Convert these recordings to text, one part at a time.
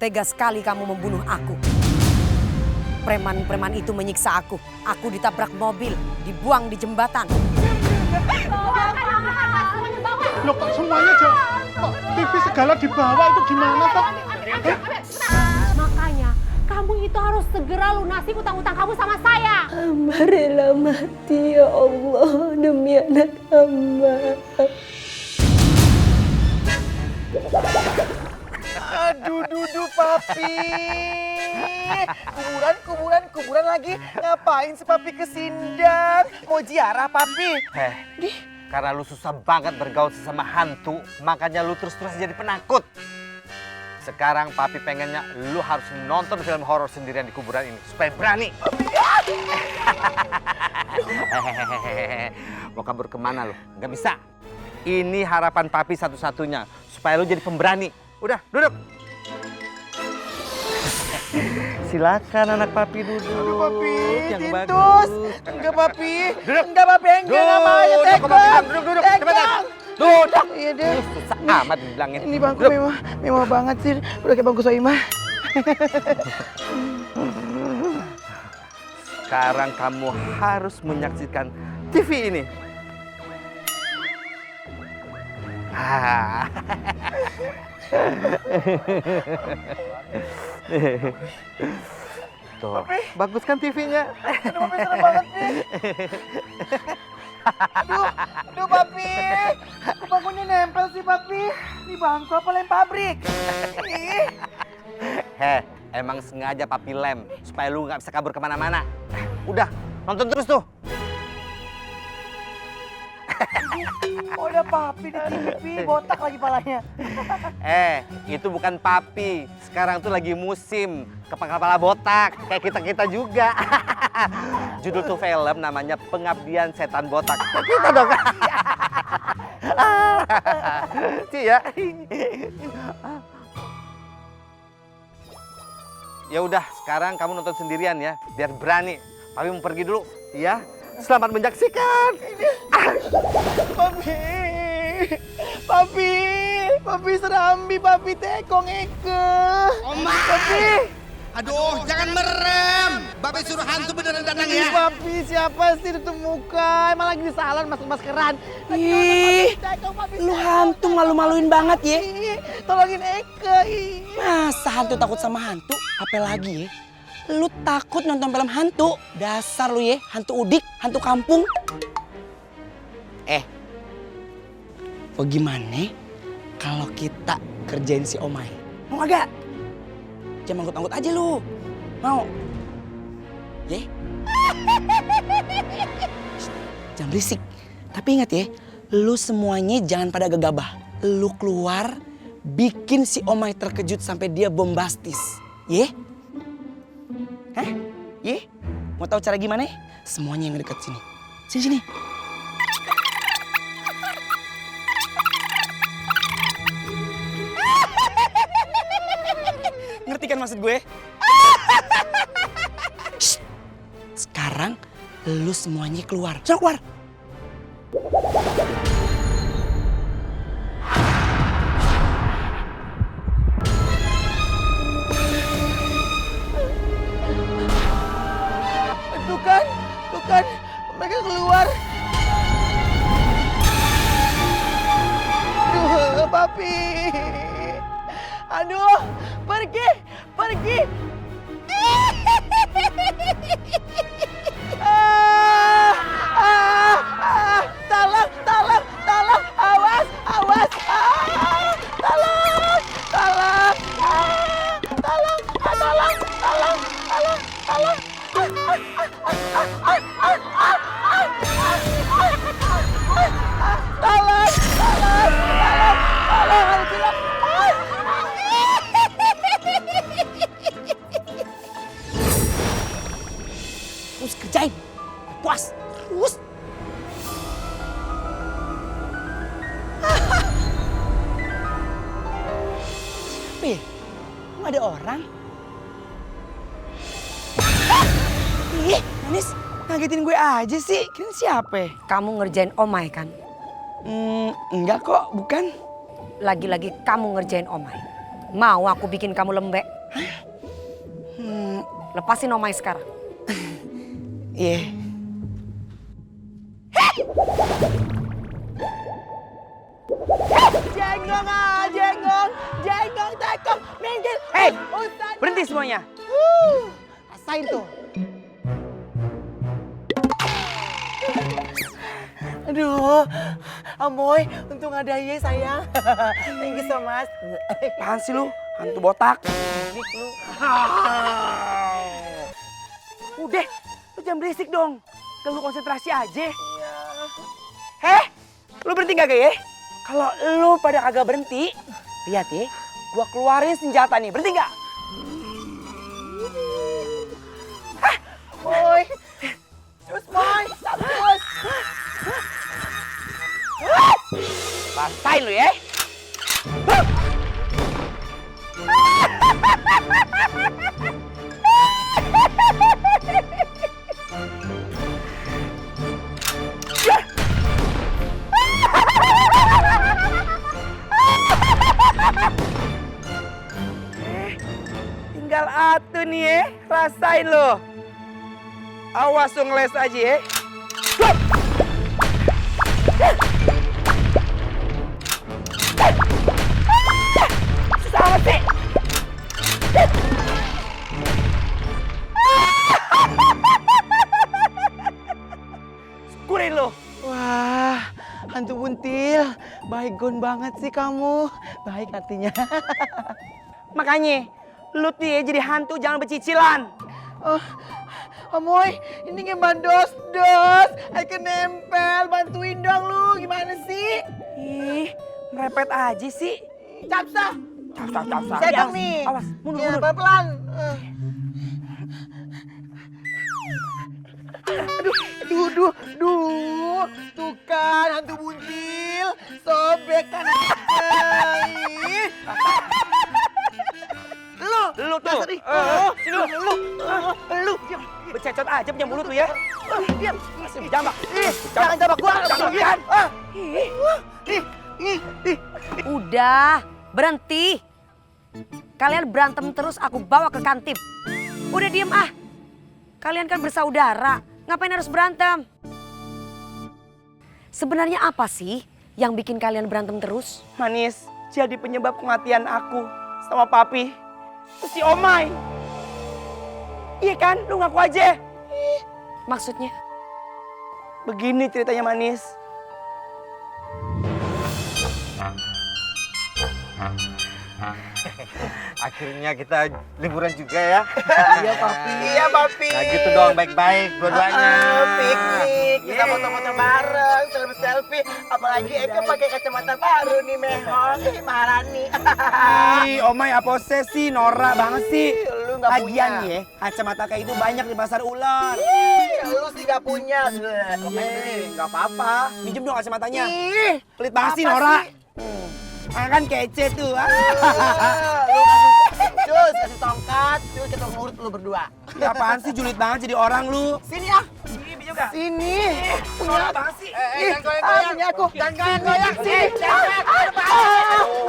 Tega sekali kamu membunuh aku. Preman-preman itu menyiksa aku. Aku ditabrak mobil, dibuang di jembatan. Loh kok semuanya kok TV segala dibawa itu gimana toh? Makanya kamu itu harus segera lunasi utang-utang kamu sama saya. Hamba rela mati ya Allah demi anak hamba. Aduh, Dudu Papi. Kuburan lagi. Ngapain si Papi kesindang? Mau ziarah Papi? Karena lu susah banget bergaul sesama hantu, makanya lu terus-terus jadi penakut. Sekarang Papi pengennya lu harus nonton film horor sendirian di kuburan ini supaya berani. Mau kabur kemana lu? Gak bisa. Ini harapan Papi satu-satunya supaya lu jadi pemberani. Udah, duduk. Silakan anak Papi duduk. Aduh Papi, yang Tintus. bagus. Enggak Papi. Duduk. Enggak Papi, enggak mau ya Tekong. Duduk, cepetan. Duduk. Iya deh. Susah amat dibilangin. Ini bangku mewah banget sih. Udah kayak bangku Soimah. Sekarang kamu harus menyaksikan TV ini. Tuh, bagus kan TV-nya? Aduh Papi serem banget nih. Aduh Papi. Kok bangkunya nempel sih Papi? Ini bangku apa lem pabrik? Ih. Emang sengaja Papi lem supaya lu nggak bisa kabur kemana-mana. Udah, nonton terus tuh. Oh, ada Papi di TV, botak lagi palanya. Itu bukan Papi. Sekarang tuh lagi musim kepala botak. Kayak kita-kita juga. Judul tuh film namanya Pengabdian Setan Botak. Kayak kita dong. Ya. Ya udah, sekarang kamu nonton sendirian ya, biar berani. Papi mau pergi dulu, ya. Selamat menyaksikan. Papi serambi, Papi Tekong Eke. Omah. Papi. Aduh, jangan merem. Babe suruh hantu beneran datang ya. Papi, siapa sih tutup muka? Emang lagi di salon maskeran. Ih, lu hantu malu-maluin banget ya. Tolongin Eke. Masa hantu takut sama hantu? Apalagi ya? Lu takut nonton film hantu? Dasar lu ya, hantu udik, hantu kampung. Bagaimana kalau kita kerjain si Omai? Mau agak? Jangan anggut-anggut aja lu. Mau? Ye? Jangan berisik. Tapi ingat ya, lu semuanya jangan pada gegabah. Lu keluar, bikin si Omai terkejut sampai dia bombastis. Ye? Hah? Ye? Mau tahu cara gimana? Semuanya yang dekat sini. Sini. Ngerti kan maksud gue? Shh. Sekarang lu semuanya keluar. Suruh keluar. Tuh kan, mereka keluar. Aduh, Papi. Aduh, pergi. Tolong, awas. Terus kerjain. Puas. Terus. Siapa ya? Kok ada orang? Ih, Manis. Ngagetin gue aja sih. Kira siapa? Kamu ngerjain Omai kan? Enggak kok, bukan. Lagi-lagi kamu ngerjain Omai. Mau aku bikin kamu lembek? Lepasin Omai sekarang. Iya. Jenggong ah, jenggong tekong, minggir. Hei, berhenti semuanya. Rasain tuh. Aduh, Amoy, untung ada ye sayang. Thank you so much. Apaan sih lu? Hantu botak. Berisik lu. Udah, lu jangan berisik dong. Lu konsentrasi aja. Heh, lu berhenti gak ya? Kalau lu pada kagak berhenti, lihat ya, gua keluarin senjata nih. Berhenti gak? Hah, Moy. Terus Moy, terus. Rasain lu ya. Tinggal atu nih ya, rasain lo. Awas lu ngeles aja ya. Susah amat sih. Syukurin lo. Wah, hantu buntil. Baygon banget sih kamu. Baik hatinya. Makanya, lu tuh ya jadi hantu jangan bercicilan. Oh, Amoy, ini ngeban dos. Ayo nempel, bantuin dong lu. Gimana sih? Ih, merepet aja sih. Capsa. Saya nih. Awas, mundur. Pelan-pelan. Aduh. Tuh kan hantu buntil. Sobek kan. Lu tuh. Lu. Bececot aja punya mulut lu ya. Diam. Masih jambak. Jangan jambak gua. Jangan. Udah, berhenti. Kalian berantem terus aku bawa ke kantip. Udah diem ah. Kalian kan bersaudara. Ngapain harus berantem? Sebenarnya apa sih yang bikin kalian berantem terus? Manis, jadi penyebab kematian aku sama papi. Terus si Omai. Iya kan, lu ngaku aja. Maksudnya? Begini ceritanya Manis. Akhirnya kita liburan juga ya. Iya, Papi. Nah gitu dong, baik-baik dua-duanya. Piknik, kita foto-foto bareng, selfie. Apalagi Eka pakai kacamata baru nih, Mehong. Maharani. Ih, Omai apa sih, norak banget sih. Lu nggak Lagian punya. ya, kacamata kayak itu banyak di pasar ular. Lu sih gak punya. Gak apa-apa. Minjem dong kacamatanya. Ih, Pelit banget sih, apa Nora. sih? Kan kece tuh. Lu kasih tongkat, Cus ketok mulut lu berdua. Ya apaan sih, julid banget jadi orang lu. Sini ah. Sini. Norak banget sih. Jangan goyang-goyang. Punya aku. Jangan goyang-goyang. Sini.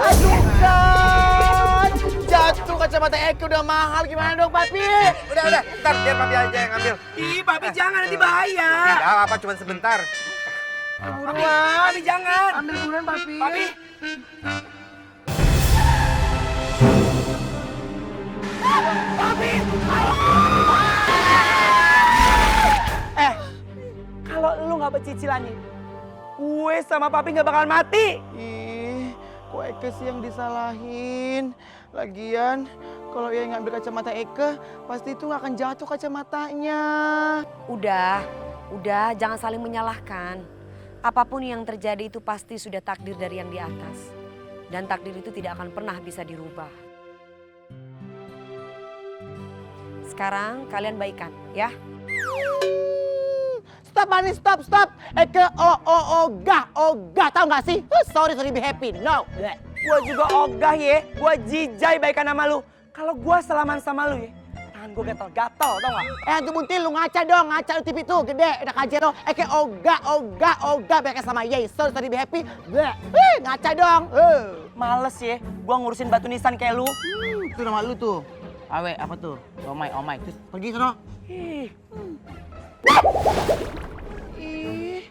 Aduh, kan. Jatuh kacamata Eka udah mahal. Gimana dong, Papi? Udah, ntar biar papi aja yang ngambil. Ih, papi jangan, nanti bahaya. Tidak apa, cuma sebentar. Buruan. Papi jangan. Ambil buruan, Papi. Papi. Kalau lu nggak bercicilan nih, gue sama papi nggak bakal mati. Ih, kok Eka sih yang disalahin? Lagian, kalau ia ngambil kacamata Eka, pasti itu nggak akan jatuh kacamatanya. Udah, jangan saling menyalahkan. Apapun yang terjadi itu pasti sudah takdir dari yang di atas. Dan takdir itu tidak akan pernah bisa dirubah. Sekarang kalian baikan, ya. Stop, Manis, stop. Eka, ogah, tau gak sih? Sorry, be happy, no. Gue juga ogah ya, gue jijai baikan sama lu. Kalau gue salaman sama lu ya, tangan gue gatal-gatal, tau gak? Hantu buntil, lu ngaca dong, ngaca lu TV tuh, gede, udah kajian dong. Eka, ogah, baikan sama Ye, sorry, be happy. Ngaca dong. Males ya, gue ngurusin batu nisan kayak lu. Itu nama lu tuh. Awe, apa tuh? Omai. Terus pergi sono. Ih,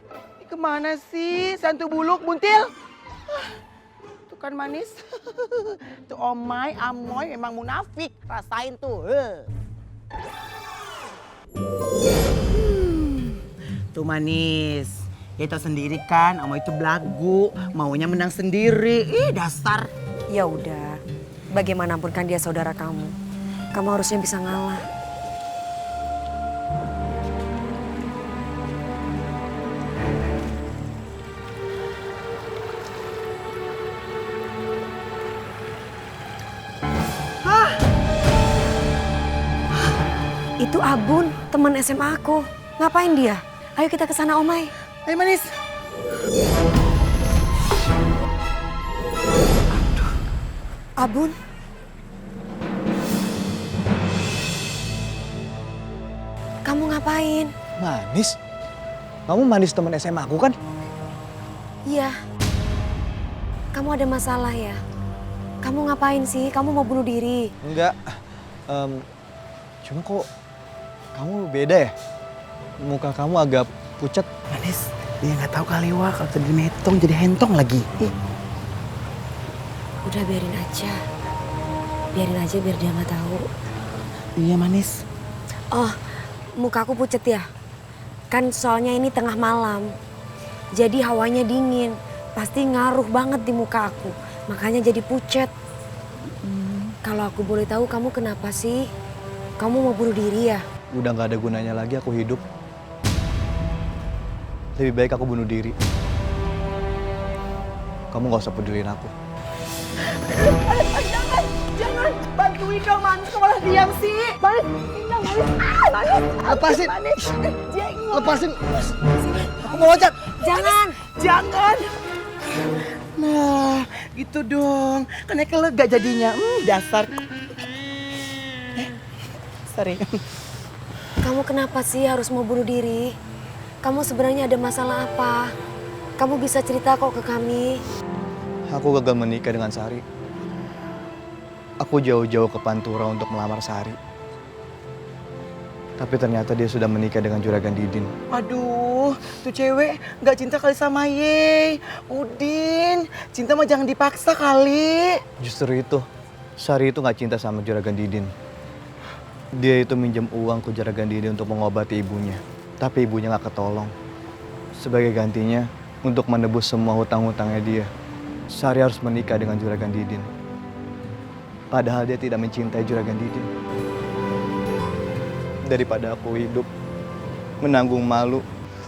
kemana sih? Santu buluk, buntil. Tuh kan manis. Tuh Omai, Amoy emang munafik. Rasain tuh. Tuh manis. Ya tau sendiri kan, Amoy itu belagu. Maunya menang sendiri. Ih, dasar. Ya udah, bagaimanapun kan dia saudara kamu. Kamu harusnya bisa ngalah. Itu Abun, teman SMA aku. Ngapain dia? Ayo kita ke sana, Omai. Ayo manis. Abun, kamu ngapain? Manis? Kamu manis teman SMA aku kan? Iya. Kamu ada masalah ya? Kamu ngapain sih? Kamu mau bunuh diri? Enggak. Cuma kok kamu beda ya? Muka kamu agak pucat. Manis, dia nggak tahu kali wah kalau tadi metong jadi hentong lagi. Udah biarin aja. Biarin aja biar dia nggak tahu. Iya manis. Oh, muka aku pucet ya? Kan soalnya ini tengah malam. Jadi hawanya dingin. Pasti ngaruh banget di muka aku. Makanya jadi pucet. Kalau aku boleh tahu kamu kenapa sih? Kamu mau bunuh diri ya? Udah nggak ada gunanya lagi aku hidup. Lebih baik aku bunuh diri. Kamu nggak usah peduliin aku. Jangan bantuin dong manis, kok malah diam sih. Manis, manis. Lepasin. Lepasin. Aku mau loncat. Jangan! Jangan. Nah, gitu dong. Kan Eka lega jadinya. Dasar. Sorry. Kamu kenapa sih harus mau bunuh diri? Kamu sebenarnya ada masalah apa? Kamu bisa cerita kok ke kami. Aku gagal menikah dengan Sari. Aku jauh-jauh ke Pantura untuk melamar Sari. Tapi ternyata dia sudah menikah dengan Juragan Didin. Aduh, tuh cewek nggak cinta kali sama Ye. Udin, cinta mah jangan dipaksa kali. Justru itu, Sari itu nggak cinta sama Juragan Didin. Dia itu minjem uang ke Juragan Didin untuk mengobati ibunya. Tapi ibunya nggak ketolong. Sebagai gantinya, untuk menebus semua hutang-hutangnya dia, Sari harus menikah dengan Juragan Didin. Padahal dia tidak mencintai Juragan Didin. Daripada aku hidup menanggung malu,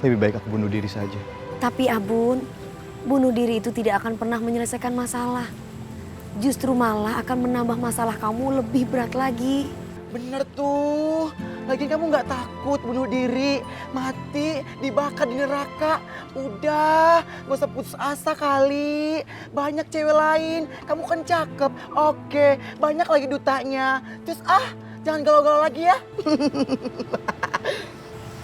lebih baik aku bunuh diri saja. Tapi Abun, bunuh diri itu tidak akan pernah menyelesaikan masalah. Justru malah akan menambah masalah kamu lebih berat lagi. Bener tuh. Lagi kamu nggak takut bunuh diri, mati, dibakar di neraka. Udah, gak usah putus asa kali. Banyak cewek lain, kamu kan cakep. Oke, banyak lagi dutanya. Terus jangan galau-galau lagi ya.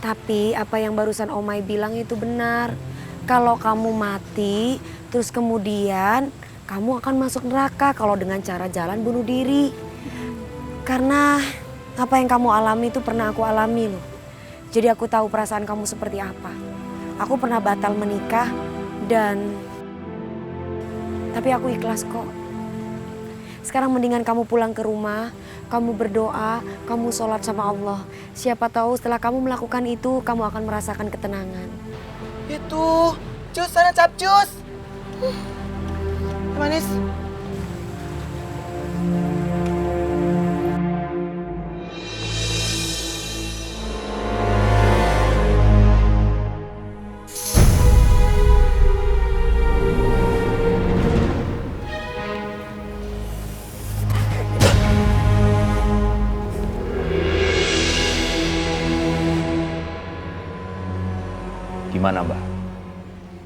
Tapi apa yang barusan Omai bilang itu benar. Kalau kamu mati, terus kemudian kamu akan masuk neraka kalau dengan cara jalan bunuh diri. Karena apa yang kamu alami itu pernah aku alami loh. Jadi aku tahu perasaan kamu seperti apa. Aku pernah batal menikah tapi aku ikhlas kok. Sekarang mendingan kamu pulang ke rumah, kamu berdoa, kamu sholat sama Allah. Siapa tahu setelah kamu melakukan itu, kamu akan merasakan ketenangan. Itu, cus sana capcus. Manis. Gimana, Mbah?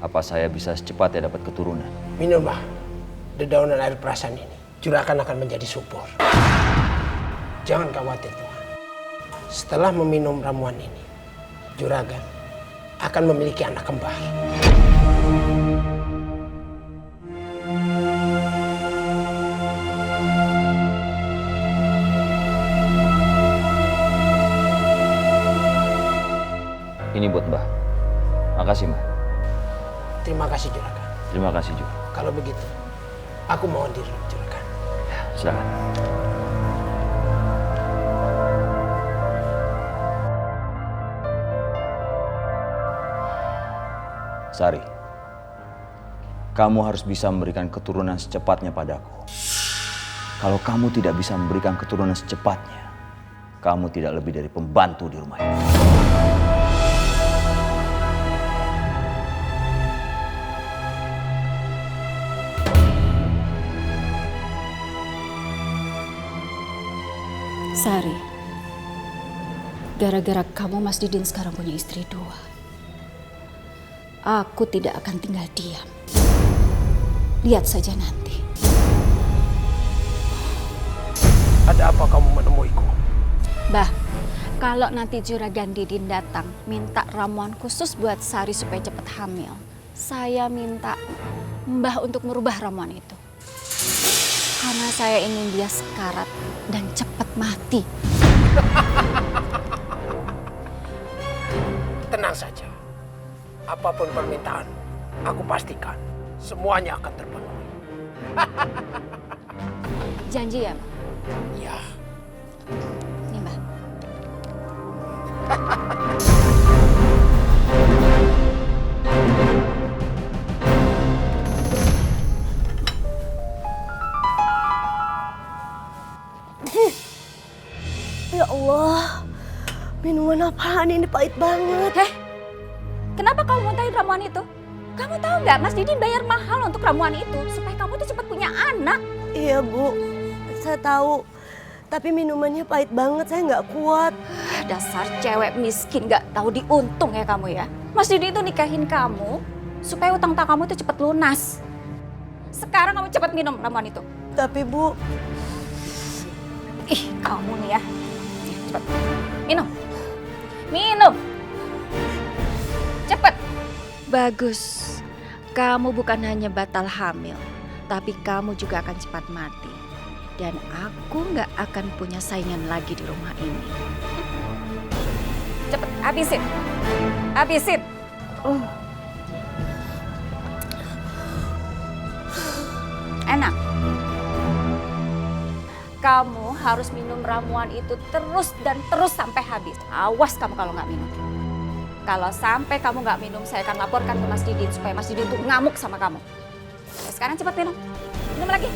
Apa saya bisa secepatnya dapat keturunan? Minum, Mbah. Dedaunan air perasan ini. Juragan akan menjadi subur. Jangan khawatir, Tuhan. Setelah meminum ramuan ini, Juragan akan memiliki anak kembar. Ini buat Mbah. Makasih, Mbah. Terima kasih Juragan. Terima kasih juga. Kalau begitu, aku mohon diri Juragan. Silakan. Sari, kamu harus bisa memberikan keturunan secepatnya padaku. Kalau kamu tidak bisa memberikan keturunan secepatnya, kamu tidak lebih dari pembantu di rumah ini. Sari, gara-gara kamu Mas Didin sekarang punya istri 2. Aku tidak akan tinggal diam. Lihat saja nanti. Ada apa kamu menemuiku? Bah, kalau nanti Juragan Didin datang minta ramuan khusus buat Sari supaya cepat hamil, saya minta Mbah untuk merubah ramuan itu. Karena saya ingin dia sekarat dan cepat mati. Tenang saja. Apapun permintaan, aku pastikan semuanya akan terpenuhi. Janji ya, Mbak? Ya. Nih, Mbak. Ya Allah, minuman apaan ini pahit banget. Kenapa kamu muntahin ramuan itu? Kamu tahu nggak Mas Didin bayar mahal untuk ramuan itu supaya kamu tuh cepat punya anak. Iya Bu, saya tahu. Tapi minumannya pahit banget, saya nggak kuat. Dasar cewek miskin nggak tahu diuntung ya kamu ya. Mas Didin itu nikahin kamu supaya utang-utang kamu tuh cepat lunas. Sekarang kamu cepat minum ramuan itu. Tapi Bu, Ih, kamu nih ya. Cepat. Minum. Minum. Cepat. Bagus. Kamu bukan hanya batal hamil, tapi kamu juga akan cepat mati. Dan aku nggak akan punya saingan lagi di rumah ini. Cepet, habisin. Habisin. Enak. Kamu harus minum ramuan itu terus dan terus sampai habis. Awas kamu kalau nggak minum. Kalau sampai kamu nggak minum, saya akan laporkan ke Mas Didin supaya Mas Didin tuh ngamuk sama kamu. Sekarang cepat minum. Minum lagi.